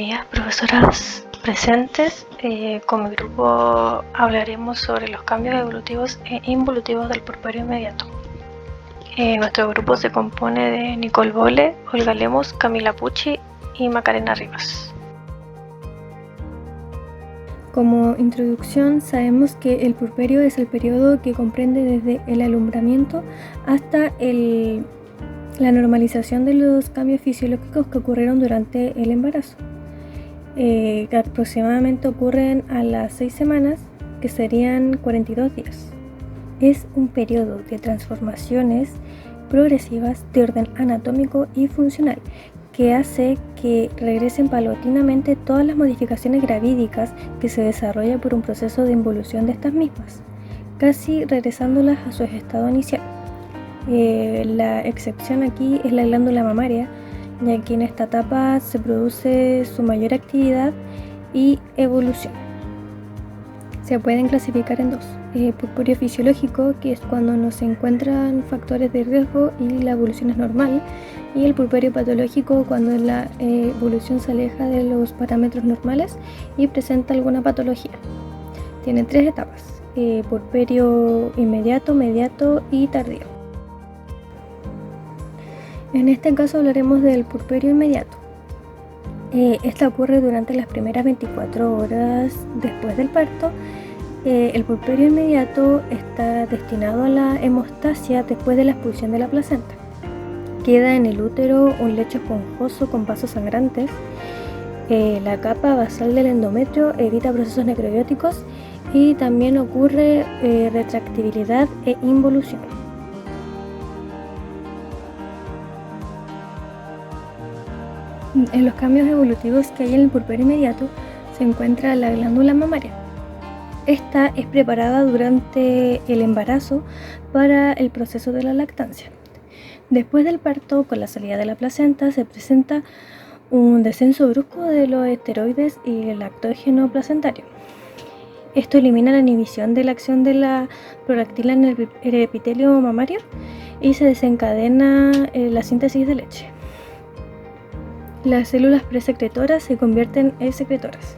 días, profesoras presentes. Con mi grupo hablaremos sobre los cambios evolutivos e involutivos del puerperio inmediato. Nuestro grupo se compone de Nicole Bole, Olga Lemos, Camila Pucci y Macarena Rivas. Como introducción, sabemos que el puerperio es el periodo que comprende desde el alumbramiento hasta la normalización de los cambios fisiológicos que ocurrieron durante el embarazo. Que aproximadamente ocurren a las 6 semanas, que serían 42 días. Es un periodo de transformaciones progresivas de orden anatómico y funcional que hace que regresen paulatinamente todas las modificaciones gravídicas que se desarrollan por un proceso de involución de estas mismas, casi regresándolas a su estado inicial. La excepción aquí es la glándula mamaria, ya que en esta etapa se produce su mayor actividad y evolución. Se pueden clasificar en dos: puerperio fisiológico, que es cuando no se encuentran factores de riesgo y la evolución es normal, y el puerperio patológico, cuando la evolución se aleja de los parámetros normales y presenta alguna patología. Tiene 3 etapas: puerperio inmediato, mediato y tardío. En este caso hablaremos del puerperio inmediato. Esta ocurre durante las primeras 24 horas después del parto. El puerperio inmediato está destinado a la hemostasia después de la expulsión de la placenta. Queda en el útero un lecho esponjoso con vasos sangrantes. La capa basal del endometrio evita procesos necrobióticos y también ocurre retractibilidad e involución. En los cambios evolutivos que hay en el puerperio inmediato se encuentra la glándula mamaria. Esta es preparada durante el embarazo para el proceso de la lactancia. Después del parto, con la salida de la placenta, se presenta un descenso brusco de los esteroides y el lactógeno placentario. Esto elimina la inhibición de la acción de la prolactina en el epitelio mamario y se desencadena la síntesis de leche. Las células presecretoras se convierten en secretoras.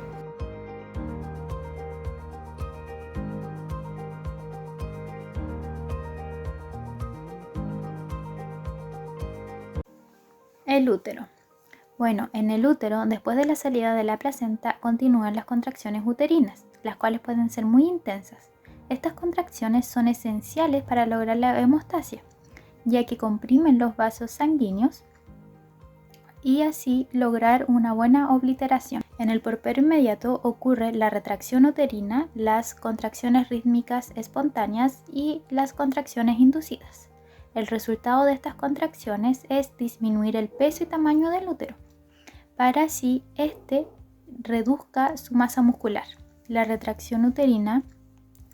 El útero. Bueno, en el útero, después de la salida de la placenta, continúan las contracciones uterinas, las cuales pueden ser muy intensas. Estas contracciones son esenciales para lograr la hemostasia, ya que comprimen los vasos sanguíneos y así lograr una buena obliteración. En el puerperio inmediato ocurre la retracción uterina, las contracciones rítmicas espontáneas y las contracciones inducidas. El resultado de estas contracciones es disminuir el peso y tamaño del útero, para así reduzca su masa muscular. La retracción uterina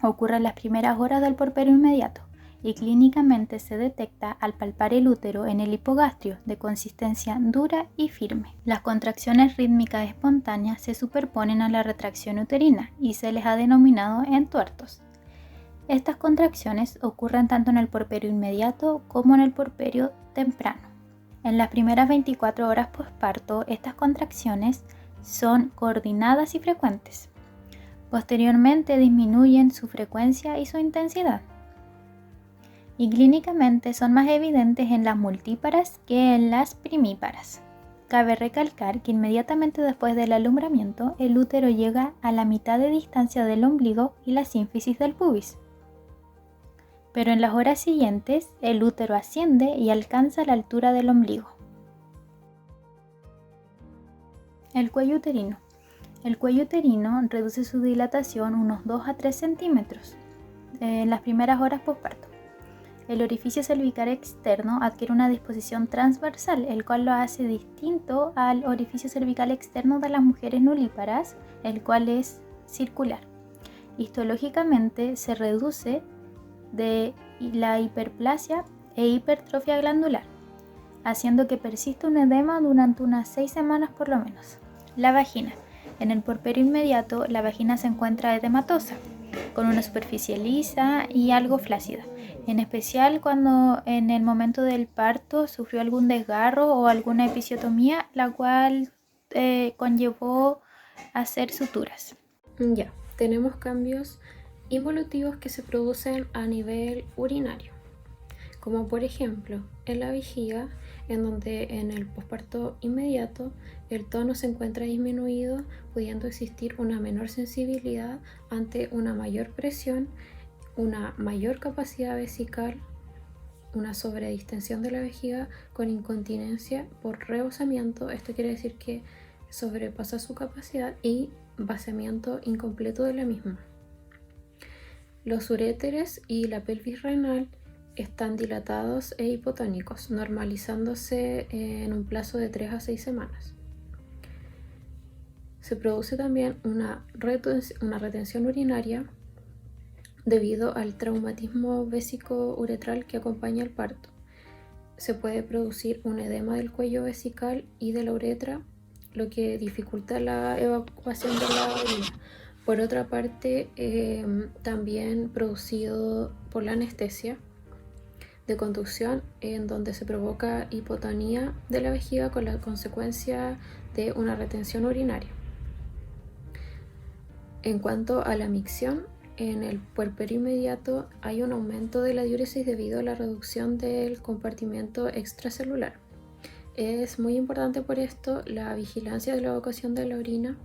ocurre en las primeras horas del puerperio inmediato y clínicamente se detecta al palpar el útero en el hipogastrio, de consistencia dura y firme. Las contracciones rítmicas espontáneas se superponen a la retracción uterina y se les ha denominado entuertos. Estas contracciones ocurren tanto en el puerperio inmediato como en el puerperio temprano. En las primeras 24 horas posparto, estas contracciones son coordinadas y frecuentes. Posteriormente disminuyen su frecuencia y su intensidad. Y clínicamente son más evidentes en las multíparas que en las primíparas. Cabe recalcar que inmediatamente después del alumbramiento, el útero llega a la mitad de distancia del ombligo y la sínfisis del pubis. Pero en las horas siguientes, el útero asciende y alcanza la altura del ombligo. El cuello uterino. El cuello uterino reduce su dilatación unos 2 a 3 centímetros en las primeras horas posparto. El orificio cervical externo adquiere una disposición transversal, el cual lo hace distinto al orificio cervical externo de las mujeres nulíparas, el cual es circular. Histológicamente se reduce de la hiperplasia e hipertrofia glandular, haciendo que persista un edema durante unas 6 semanas por lo menos. La vagina. En el puerperio inmediato, la vagina se encuentra edematosa, con una superficie lisa y algo flácida, en especial cuando en el momento del parto sufrió algún desgarro o alguna episiotomía, la cual conllevó hacer suturas. Ya, tenemos cambios involutivos que se producen a nivel urinario, como por ejemplo en la vejiga, en donde en el posparto inmediato el tono se encuentra disminuido, pudiendo existir una menor sensibilidad ante una mayor presión, una mayor capacidad vesical, una sobredistensión de la vejiga con incontinencia por rebosamiento. Esto quiere decir que sobrepasa su capacidad, y vaciamiento incompleto de la misma. Los uréteres y la pelvis renal están dilatados e hipotónicos, normalizándose en un plazo de 3 a 6 semanas. Se produce también una retención urinaria debido al traumatismo vésico-uretral que acompaña el parto. Se puede producir un edema del cuello vesical y de la uretra, lo que dificulta la evacuación de la orina. Por otra parte, también producido por la anestesia de conducción, en donde se provoca hipotonía de la vejiga con la consecuencia de una retención urinaria. En cuanto a la micción, en el puerperio inmediato hay un aumento de la diuresis debido a la reducción del compartimiento extracelular. Es muy importante por esto la vigilancia de la evacuación de la orina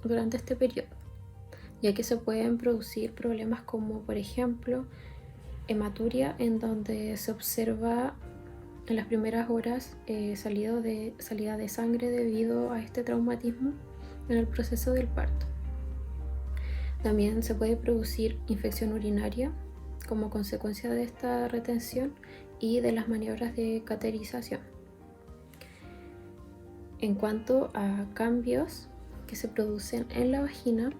durante este periodo, ya que se pueden producir problemas como por ejemplo hematuria, en donde se observa en las primeras horas salida de sangre debido a este traumatismo en el proceso del parto. También se puede producir infección urinaria como consecuencia de esta retención y de las maniobras de caterización. En cuanto a cambios que se producen en la vagina,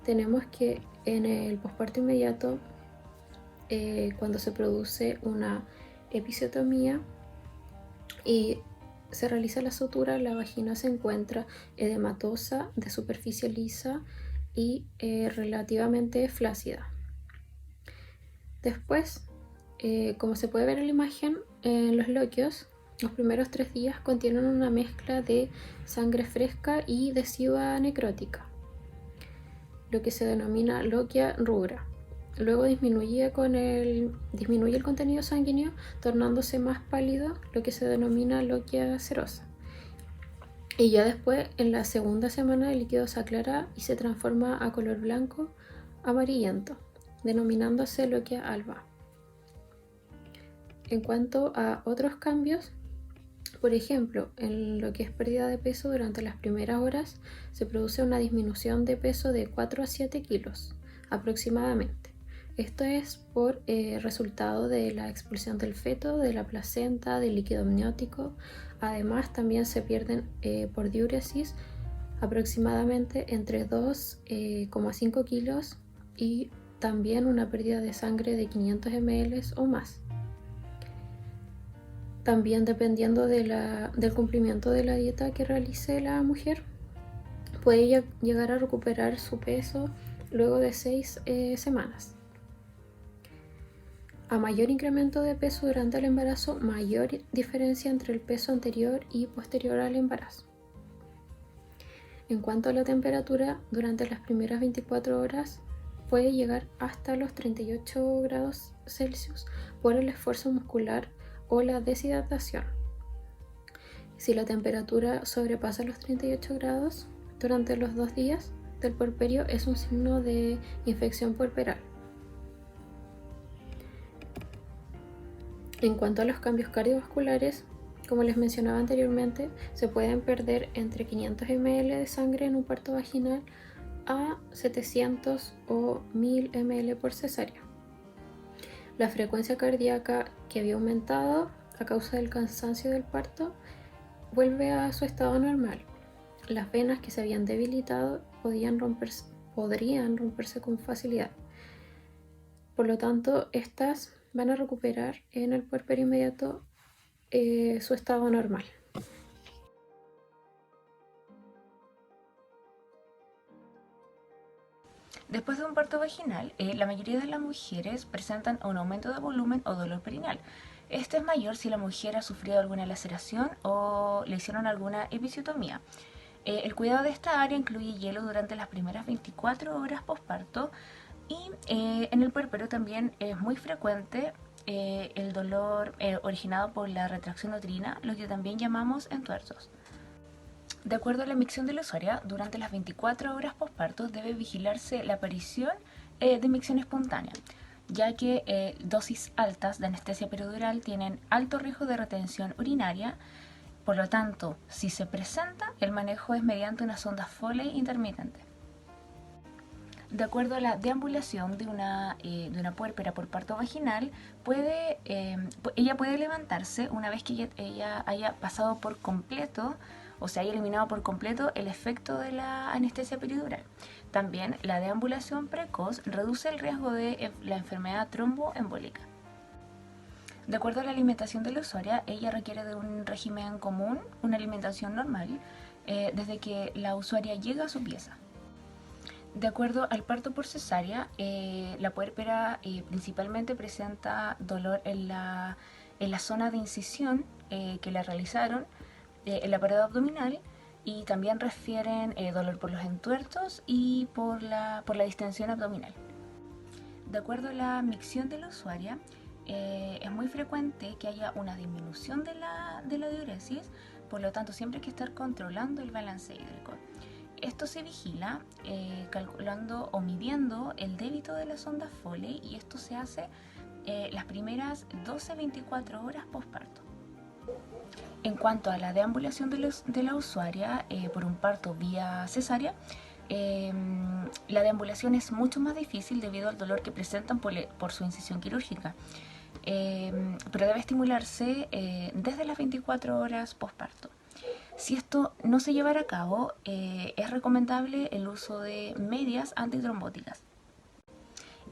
tenemos que en el posparto inmediato, cuando se produce una episiotomía y se realiza la sutura, la vagina se encuentra edematosa, de superficie lisa y relativamente flácida. Después, como se puede ver en la imagen, en los loquios, los primeros 3 días contienen una mezcla de sangre fresca y decidua necrótica, lo que se denomina loquia rubra. Luego disminuye el contenido sanguíneo, tornándose más pálido, lo que se denomina loquia serosa. Y ya después, en la segunda semana, el líquido se aclara y se transforma a color blanco amarillento, denominándose loquia alba. En cuanto a otros cambios, por ejemplo, en lo que es pérdida de peso, durante las primeras horas se produce una disminución de peso de 4 a 7 kilos aproximadamente. Esto es por resultado de la expulsión del feto, de la placenta, del líquido amniótico. Además, también se pierden por diuresis aproximadamente entre 2,5 kilos y también una pérdida de sangre de 500 ml o más. También, dependiendo del cumplimiento de la dieta que realice la mujer, puede llegar a recuperar su peso luego de 6 semanas. A mayor incremento de peso durante el embarazo, mayor diferencia entre el peso anterior y posterior al embarazo. En cuanto a la temperatura, durante las primeras 24 horas puede llegar hasta los 38 grados Celsius por el esfuerzo muscular o la deshidratación. Si la temperatura sobrepasa los 38 grados durante los 2 días del puerperio, es un signo de infección puerperal. En cuanto a los cambios cardiovasculares, como les mencionaba anteriormente, se pueden perder entre 500 ml de sangre en un parto vaginal a 700 o 1000 ml por cesárea. La frecuencia cardíaca, que había aumentado a causa del cansancio del parto, vuelve a su estado normal. Las venas que se habían debilitado podrían romperse con facilidad. Por lo tanto, estas van a recuperar en el puerperio inmediato su estado normal. Después de un parto vaginal, la mayoría de las mujeres presentan un aumento de volumen o dolor perineal. Este es mayor si la mujer ha sufrido alguna laceración o le hicieron alguna episiotomía. El cuidado de esta área incluye hielo durante las primeras 24 horas posparto y en el puerperio también es muy frecuente el dolor originado por la retracción uterina, lo que también llamamos entuertos. De acuerdo a la micción de la usuaria, durante las 24 horas posparto debe vigilarse la aparición de micción espontánea, ya que dosis altas de anestesia peridural tienen alto riesgo de retención urinaria. Por lo tanto, si se presenta, el manejo es mediante una sonda Foley intermitente. De acuerdo a la deambulación de una puérpera por parto vaginal, ella puede levantarse una vez que ella haya pasado por completo o se haya eliminado por completo el efecto de la anestesia peridural. También la deambulación precoz reduce el riesgo de la enfermedad tromboembólica. De acuerdo a la alimentación de la usuaria, ella requiere de un régimen común, una alimentación normal, desde que la usuaria llega a su pieza. De acuerdo al parto por cesárea, la puérpera principalmente presenta dolor en la zona de incisión que la realizaron, en la pared abdominal, y también refieren dolor por los entuertos y por la distensión abdominal. De acuerdo a la micción de la usuaria, es muy frecuente que haya una disminución de la diuresis, por lo tanto siempre hay que estar controlando el balance hídrico. Esto se vigila calculando o midiendo el débito de la sonda Foley, y esto se hace las primeras 12-24 horas posparto. En cuanto a la deambulación de la usuaria por un parto vía cesárea, la deambulación es mucho más difícil debido al dolor que presentan por su incisión quirúrgica, pero debe estimularse desde las 24 horas posparto. Si esto no se llevara a cabo, es recomendable el uso de medias antitrombóticas.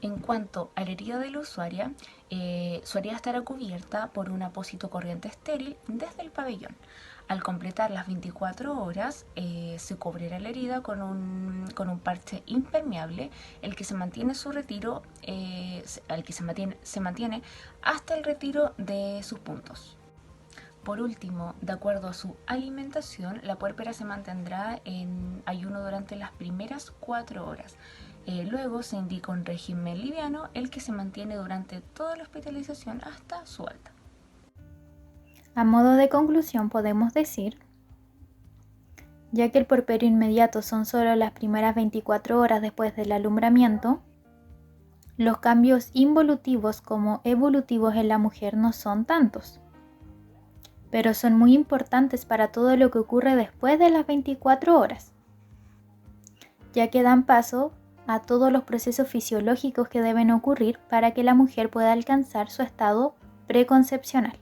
En cuanto a la herida de la usuaria, su herida estará cubierta por un apósito corriente estéril desde el pabellón. Al completar las 24 horas, se cubrirá la herida con un parche impermeable, el que se mantiene su retiro, se mantiene hasta el retiro de sus puntos. Por último, de acuerdo a su alimentación, la puérpera se mantendrá en ayuno durante las primeras 4 horas. Luego se indica un régimen liviano, el que se mantiene durante toda la hospitalización hasta su alta. A modo de conclusión podemos decir, ya que el puerperio inmediato son solo las primeras 24 horas después del alumbramiento, los cambios involutivos como evolutivos en la mujer no son tantos, pero son muy importantes para todo lo que ocurre después de las 24 horas, ya que dan paso a todos los procesos fisiológicos que deben ocurrir para que la mujer pueda alcanzar su estado preconcepcional,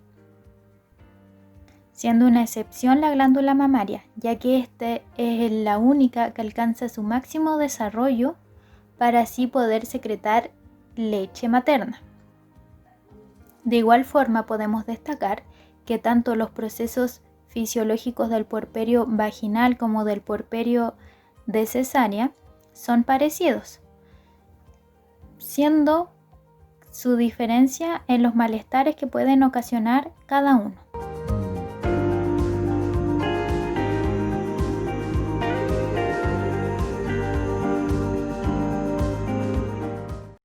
siendo una excepción la glándula mamaria, ya que esta es la única que alcanza su máximo desarrollo para así poder secretar leche materna. De igual forma podemos destacar que tanto los procesos fisiológicos del puerperio vaginal como del puerperio de cesárea son parecidos, siendo su diferencia en los malestares que pueden ocasionar cada uno.